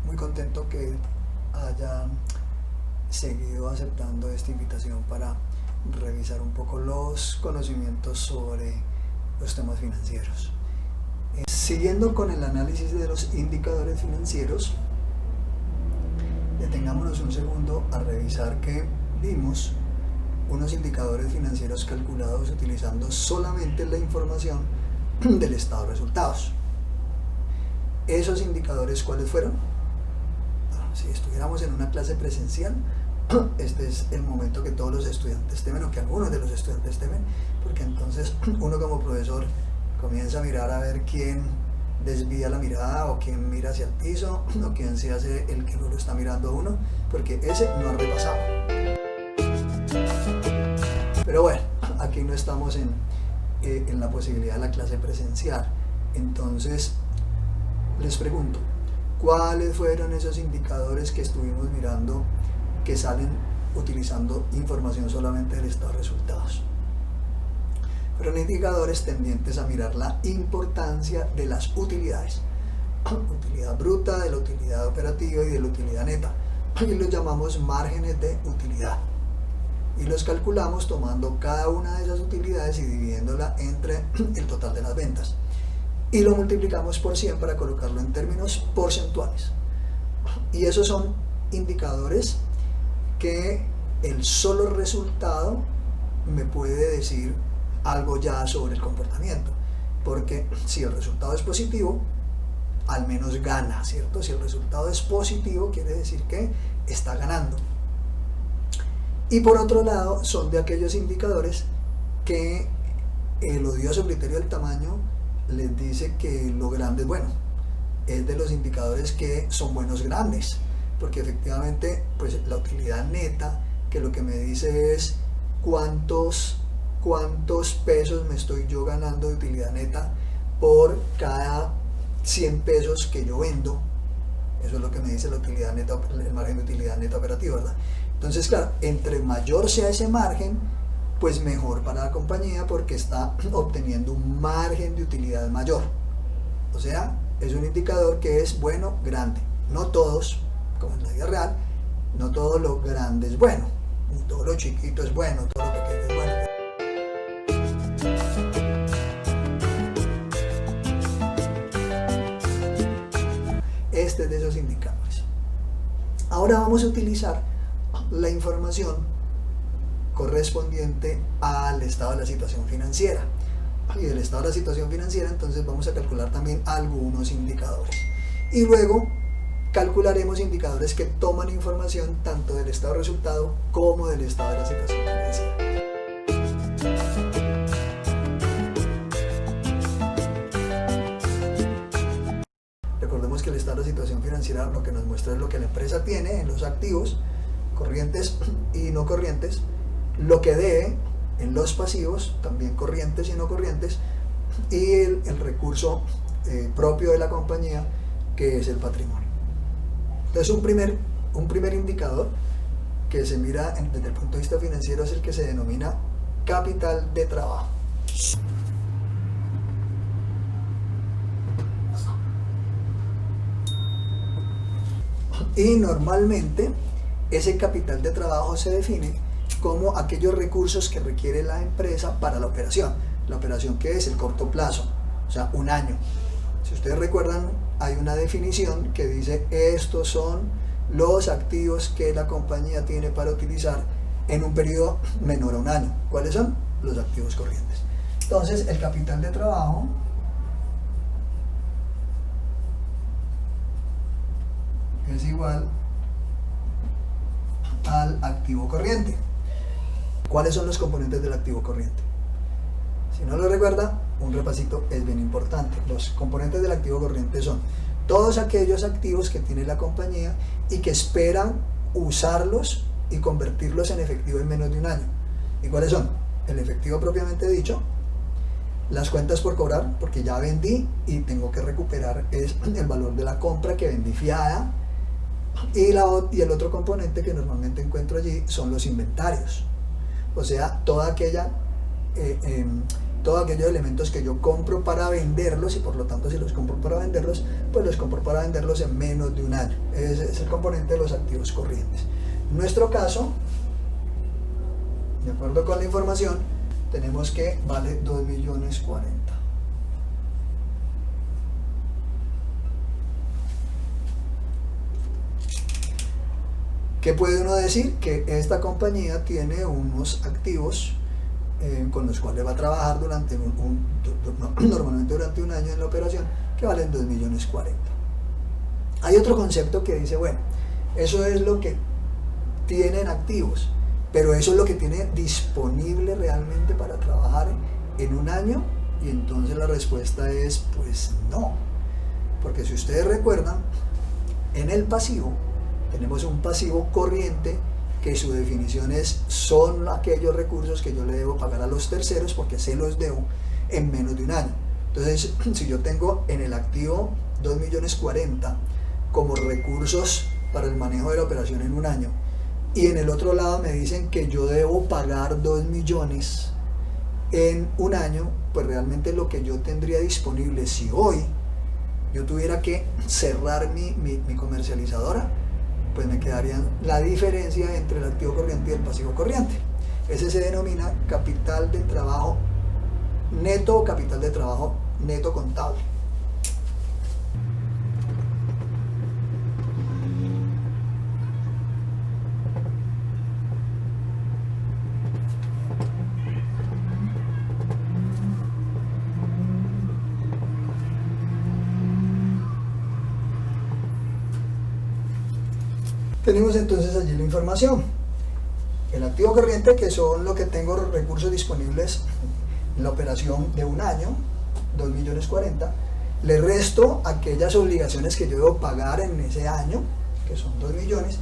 muy contento que hayan seguido aceptando esta invitación para revisar un poco los conocimientos sobre los temas financieros. Siguiendo con el análisis de los indicadores financieros, detengámonos un segundo a revisar que vimos unos indicadores financieros calculados utilizando solamente la información del estado de resultados. ¿Esos indicadores cuáles fueron? Bueno, si estuviéramos en una clase presencial, este es el momento que todos los estudiantes temen, o que algunos de los estudiantes temen, porque entonces uno como profesor comienza a mirar a ver quién desvía la mirada, o quién mira hacia el piso, o quién se hace el que no lo está mirando a uno, porque ese no ha repasado. Pero bueno, aquí no estamos en la posibilidad de la clase presencial. Entonces les pregunto, ¿cuáles fueron esos indicadores que estuvimos mirando que salen utilizando información solamente del estado de resultados? Fueron indicadores tendientes a mirar la importancia de las utilidades, utilidad bruta, de la utilidad operativa y de la utilidad neta, y los llamamos márgenes de utilidad, y los calculamos tomando cada una de esas utilidades y dividiéndola entre el total de las ventas, y lo multiplicamos por 100 para colocarlo en términos porcentuales. Y esos son indicadores que el solo resultado me puede decir algo ya sobre el comportamiento, porque si el resultado es positivo, al menos gana, ¿cierto? Si el resultado es positivo, quiere decir que está ganando. Y por otro lado, son de aquellos indicadores que el odioso criterio del tamaño les dice que lo grande es bueno. Es de los indicadores que son buenos grandes, porque efectivamente pues la utilidad neta, que lo que me dice es cuántos pesos me estoy yo ganando de utilidad neta por cada 100 pesos que yo vendo. Eso es lo que me dice la utilidad neta, el margen de utilidad neta operativa, ¿verdad? Entonces, claro, entre mayor sea ese margen, pues mejor para la compañía, porque está obteniendo un margen de utilidad mayor. O sea, es un indicador que es bueno, grande. No todos, como en la vida real, no todo lo grande es bueno, ni todo lo chiquito es bueno, todo lo pequeño es bueno. Este es de esos indicadores. Ahora vamos a utilizar la información correspondiente al estado de la situación financiera. Y del estado de la situación financiera, entonces vamos a calcular también algunos indicadores. Y luego calcularemos indicadores que toman información tanto del estado de resultado como del estado de la situación financiera. Recordemos que el estado de la situación financiera lo que nos muestra es lo que la empresa tiene en los activos corrientes y no corrientes, lo que debe en los pasivos, también corrientes y no corrientes, y el recurso propio de la compañía, que es el patrimonio. Entonces un primer indicador que se mira desde el punto de vista financiero es el que se denomina capital de trabajo. Y normalmente ese capital de trabajo se define como aquellos recursos que requiere la empresa para la operación. La operación que es el corto plazo, o sea, un año. Si ustedes recuerdan, hay una definición que dice estos son los activos que la compañía tiene para utilizar en un periodo menor a un año. ¿Cuáles son? Los activos corrientes. Entonces, el capital de trabajo es igual al activo corriente. ¿Cuáles son los componentes del activo corriente? Si no lo recuerda, un repasito es bien importante. Los componentes del activo corriente son todos aquellos activos que tiene la compañía y que esperan usarlos y convertirlos en efectivo en menos de un año. ¿Y cuáles son? El efectivo propiamente dicho, las cuentas por cobrar, porque ya vendí y tengo que recuperar es el valor de la compra que vendí fiada, y el otro componente que normalmente encuentro allí son los inventarios, o sea, toda aquella todos aquellos elementos que yo compro para venderlos, y por lo tanto si los compro para venderlos, pues los compro para venderlos en menos de un año. Ese es el componente de los activos corrientes. En nuestro caso, de acuerdo con la información, tenemos que vale 2.040.000. ¿Qué puede uno decir? Que esta compañía tiene unos activos con los cuales va a trabajar normalmente durante un año en la operación, que valen 2.040.000. Hay otro concepto que dice, bueno, eso es lo que tienen activos, pero eso es lo que tiene disponible realmente para trabajar en un año. Y entonces la respuesta es, pues no, porque si ustedes recuerdan, en el pasivo tenemos un pasivo corriente que su definición es, son aquellos recursos que yo le debo pagar a los terceros porque se los debo en menos de un año. Entonces, si yo tengo en el activo 2.040.000 como recursos para el manejo de la operación en un año, y en el otro lado me dicen que yo debo pagar 2 millones en un año, pues realmente lo que yo tendría disponible, si hoy yo tuviera que cerrar mi comercializadora, pues me quedaría la diferencia entre el activo corriente y el pasivo corriente. Ese se denomina capital de trabajo neto o capital de trabajo neto contable. Tenemos entonces allí la información. El activo corriente, que son lo que tengo recursos disponibles en la operación de un año, 2.040.000, le resto aquellas obligaciones que yo debo pagar en ese año, que son 2 millones,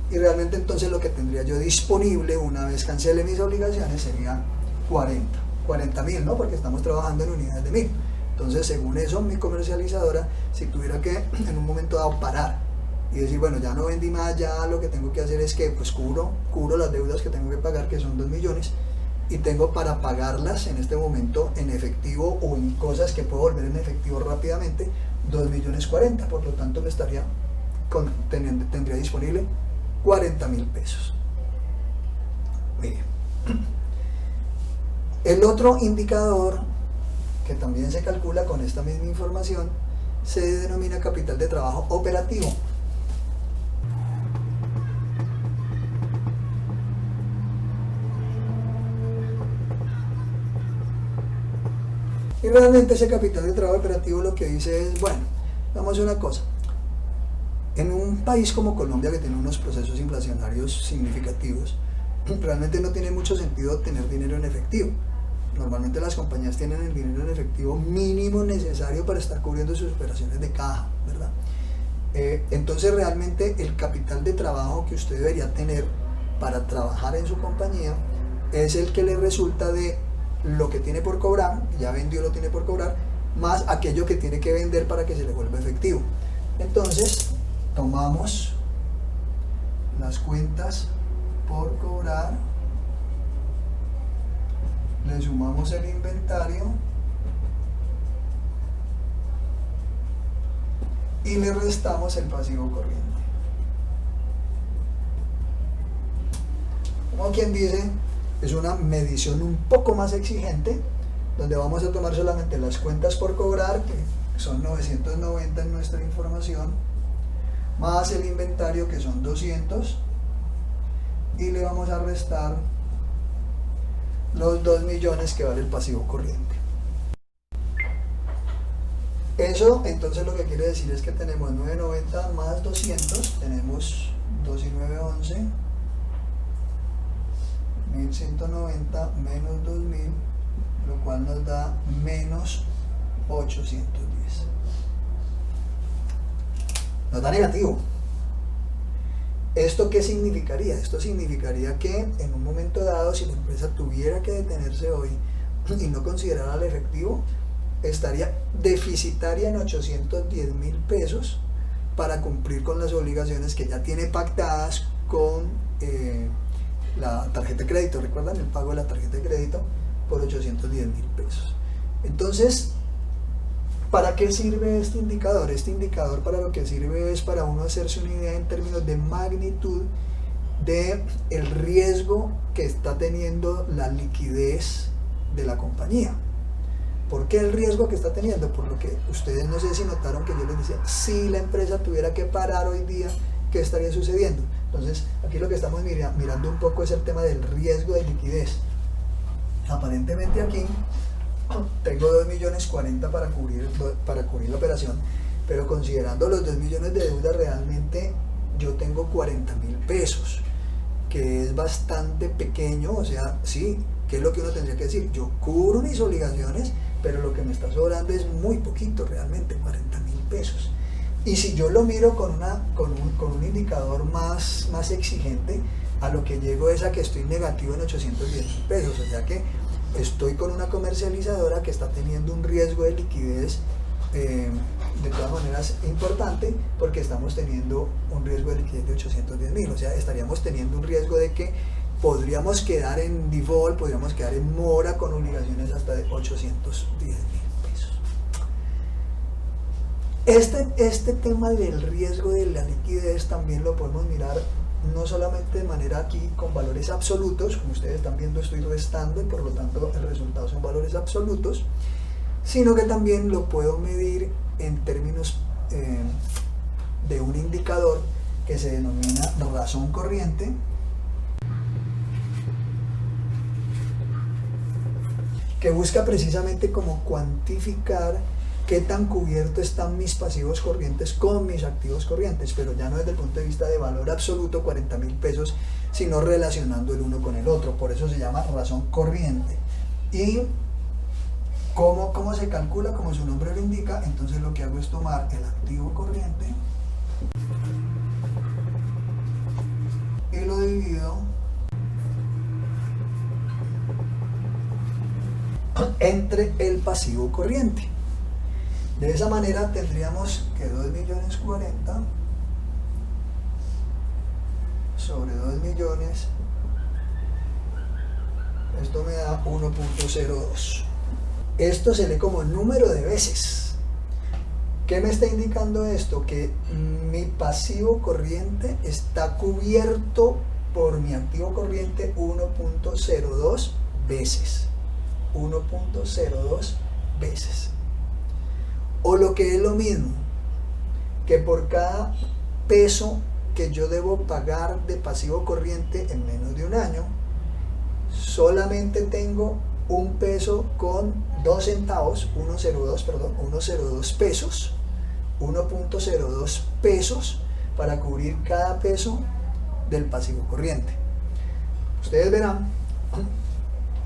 y realmente entonces lo que tendría yo disponible una vez cancele mis obligaciones sería 40.000, ¿no? Porque estamos trabajando en unidades de 1.000. Entonces, según eso, mi comercializadora, si tuviera que en un momento dado parar y decir, bueno, ya no vendí más, ya lo que tengo que hacer es que pues cubro las deudas que tengo que pagar, que son 2 millones, y tengo para pagarlas en este momento en efectivo o en cosas que puedo volver en efectivo rápidamente, 2.040.000, por lo tanto me estaría tendría disponible 40.000 pesos. Muy bien. El otro indicador que también se calcula con esta misma información se denomina capital de trabajo operativo. Y realmente ese capital de trabajo operativo lo que dice es, bueno, vamos a hacer una cosa. En un país como Colombia, que tiene unos procesos inflacionarios significativos, realmente no tiene mucho sentido tener dinero en efectivo. Normalmente las compañías tienen el dinero en efectivo mínimo necesario para estar cubriendo sus operaciones de caja, ¿verdad? Entonces realmente el capital de trabajo que usted debería tener para trabajar en su compañía es el que le resulta de lo que tiene por cobrar, ya vendió, lo tiene por cobrar, más aquello que tiene que vender para que se le vuelva efectivo. Entonces tomamos las cuentas por cobrar, le sumamos el inventario y le restamos el pasivo corriente. Como quien dice, es una medición un poco más exigente, donde vamos a tomar solamente las cuentas por cobrar, que son 990 en nuestra información, más el inventario, que son 200, y le vamos a restar los 2 millones que vale el pasivo corriente. Eso entonces lo que quiere decir es que tenemos 990 más 200, tenemos 2 y 9, 11, 1190 menos 2000, lo cual nos da menos 810. Nos da negativo. ¿Esto qué significaría? Esto significaría que en un momento dado, si la empresa tuviera que detenerse hoy y no considerara el efectivo, estaría deficitaria en 810.000 pesos para cumplir con las obligaciones que ya tiene pactadas con la tarjeta de crédito. ¿Recuerdan el pago de la tarjeta de crédito? por 810.000 pesos. Entonces, ¿para qué sirve este indicador? Este indicador para lo que sirve es para uno hacerse una idea en términos de magnitud de el riesgo que está teniendo la liquidez de la compañía. ¿Por qué el riesgo que está teniendo? Por lo que ustedes, no sé si notaron que yo les decía, si la empresa tuviera que parar hoy día, ¿qué estaría sucediendo? Entonces, aquí lo que estamos mirando un poco es el tema del riesgo de liquidez. Aparentemente aquí tengo 2.040.000 para cubrir la operación, pero considerando los 2 millones de deuda, realmente yo tengo 40.000 pesos, que es bastante pequeño. O sea, sí, ¿qué es lo que uno tendría que decir? Yo cubro mis obligaciones, pero lo que me está sobrando es muy poquito, realmente 40.000 pesos. Y si yo lo miro con un indicador más exigente, a lo que llego es a que estoy negativo en 810.000 pesos, o sea que estoy con una comercializadora que está teniendo un riesgo de liquidez de todas maneras importante, porque estamos teniendo un riesgo de liquidez de 810.000, o sea, estaríamos teniendo un riesgo de que podríamos quedar en default, podríamos quedar en mora con obligaciones hasta de 810.000 pesos. Este tema del riesgo de la liquidez también lo podemos mirar no solamente de manera aquí con valores absolutos, como ustedes están viendo estoy restando y por lo tanto el resultado son valores absolutos, sino que también lo puedo medir en términos de un indicador que se denomina razón corriente, que busca precisamente como cuantificar qué tan cubierto están mis pasivos corrientes con mis activos corrientes, pero ya no desde el punto de vista de valor absoluto, 40.000 pesos, sino relacionando el uno con el otro. Por eso se llama razón corriente. ¿Y cómo se calcula? Como su nombre lo indica, entonces lo que hago es tomar el activo corriente y lo divido entre el pasivo corriente. De esa manera tendríamos que 2.040.000 sobre 2 millones, esto me da 1.02. Esto se lee como número de veces. ¿Qué me está indicando esto? Que mi pasivo corriente está cubierto por mi activo corriente 1.02 veces. 1.02 veces. O lo que es lo mismo, que por cada peso que yo debo pagar de pasivo corriente en menos de un año, solamente tengo un peso con 2 centavos, 1.02 pesos, 1.02 pesos para cubrir cada peso del pasivo corriente. Ustedes verán,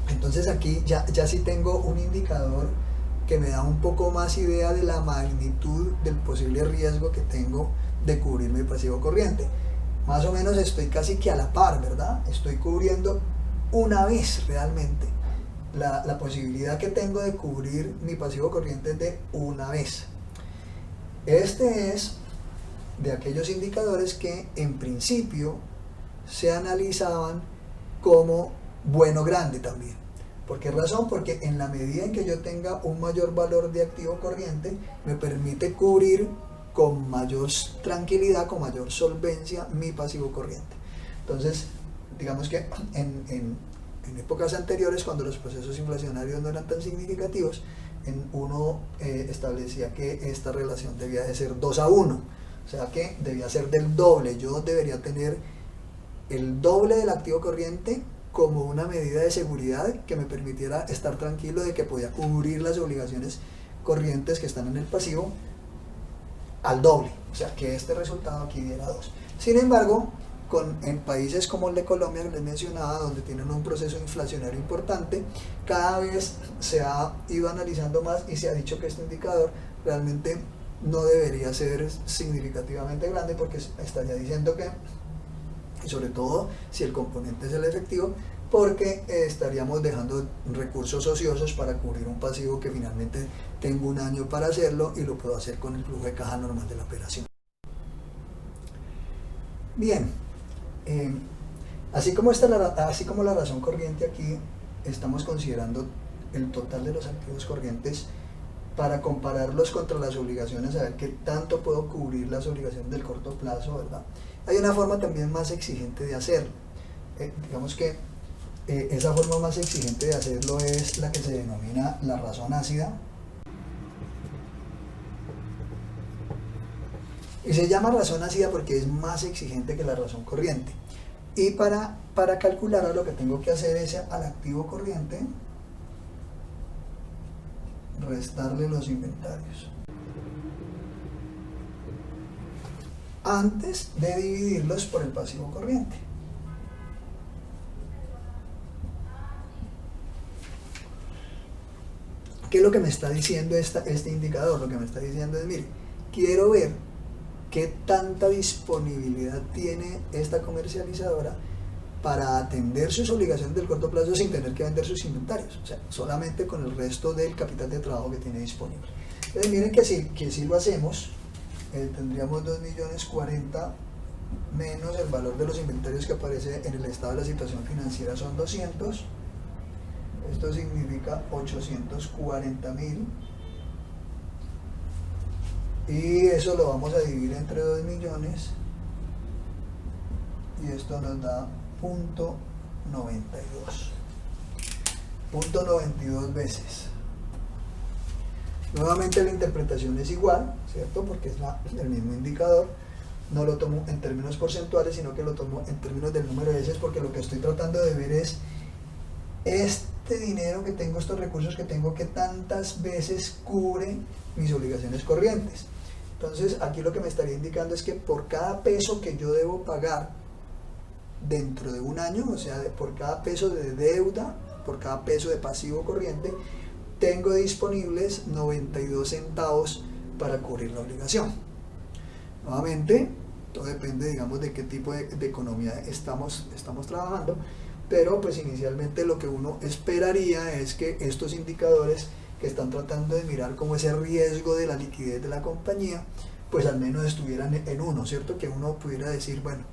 entonces aquí ya sí tengo un indicador que me da un poco más idea de la magnitud del posible riesgo que tengo de cubrir mi pasivo corriente. Más o menos estoy casi que a la par, ¿verdad? Estoy cubriendo una vez realmente. La posibilidad que tengo de cubrir mi pasivo corriente es de una vez. Este es de aquellos indicadores que en principio se analizaban como bueno grande también. ¿Por qué razón? Porque en la medida en que yo tenga un mayor valor de activo corriente, me permite cubrir con mayor tranquilidad, con mayor solvencia mi pasivo corriente. Entonces, digamos que en épocas anteriores, cuando los procesos inflacionarios no eran tan significativos, uno establecía que esta relación debía de ser 2:1, o sea que debía ser del doble. Yo debería tener el doble del activo corriente como una medida de seguridad que me permitiera estar tranquilo de que podía cubrir las obligaciones corrientes que están en el pasivo al doble, o sea que este resultado aquí diera 2. Sin embargo, en países como el de Colombia, que les mencionaba, donde tienen un proceso inflacionario importante, cada vez se ha ido analizando más y se ha dicho que este indicador realmente no debería ser significativamente grande, porque estaría diciendo que, y sobre todo si el componente es el efectivo, porque estaríamos dejando recursos ociosos para cubrir un pasivo que finalmente tengo un año para hacerlo y lo puedo hacer con el flujo de caja normal de la operación. Bien, así como la razón corriente aquí estamos considerando el total de los activos corrientes para compararlos contra las obligaciones, a ver qué tanto puedo cubrir las obligaciones del corto plazo, ¿verdad? Hay una forma también más exigente de hacerlo. Digamos que esa forma más exigente de hacerlo es la que se denomina la razón ácida. Y se llama razón ácida porque es más exigente que la razón corriente. Y para calcularlo, lo que tengo que hacer es al activo corriente restarle los inventarios antes de dividirlos por el pasivo corriente. ¿Qué es lo que me está diciendo este indicador? Lo que me está diciendo es, mire, quiero ver qué tanta disponibilidad tiene esta comercializadora para atender sus obligaciones del corto plazo sin tener que vender sus inventarios, o sea, solamente con el resto del capital de trabajo que tiene disponible. Entonces miren que si lo hacemos, tendríamos 2.040.000 menos el valor de los inventarios que aparece en el estado de la situación financiera son 200. Esto significa 840.000, y eso lo vamos a dividir entre 2 millones y esto nos da 0.92 veces. Nuevamente la interpretación es igual, ¿cierto? Porque es el mismo indicador. No lo tomo en términos porcentuales, sino que lo tomo en términos del número de veces, porque lo que estoy tratando de ver es este dinero que tengo, estos recursos que tengo, que tantas veces cubre mis obligaciones corrientes. Entonces aquí lo que me estaría indicando es que por cada peso que yo debo pagar dentro de un año, o sea, por cada peso de deuda, por cada peso de pasivo corriente, tengo disponibles 92 centavos para cubrir la obligación. Nuevamente, todo depende, digamos, de qué tipo de economía estamos trabajando, pero pues inicialmente lo que uno esperaría es que estos indicadores que están tratando de mirar como ese riesgo de la liquidez de la compañía, pues al menos estuvieran en uno, ¿cierto? Que uno pudiera decir, bueno,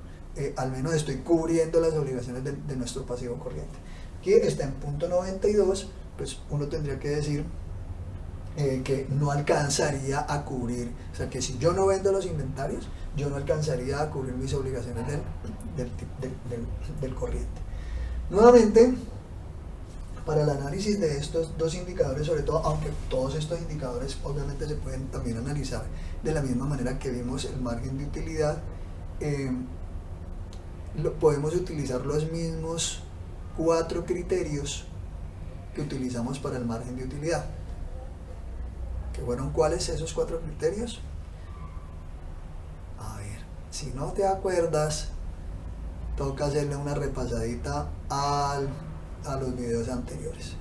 al menos estoy cubriendo las obligaciones de nuestro pasivo corriente. Aquí está en 0.92, pues uno tendría que decir que no alcanzaría a cubrir, o sea que si yo no vendo los inventarios, yo no alcanzaría a cubrir mis obligaciones del corriente. Nuevamente, para el análisis de estos dos indicadores, sobre todo, aunque todos estos indicadores obviamente se pueden también analizar de la misma manera que vimos el margen de utilidad, podemos utilizar los mismos 4 criterios que utilizamos para el margen de utilidad. ¿Qué fueron cuáles esos 4 criterios? A ver, si no te acuerdas, toca hacerle una repasadita a los videos anteriores.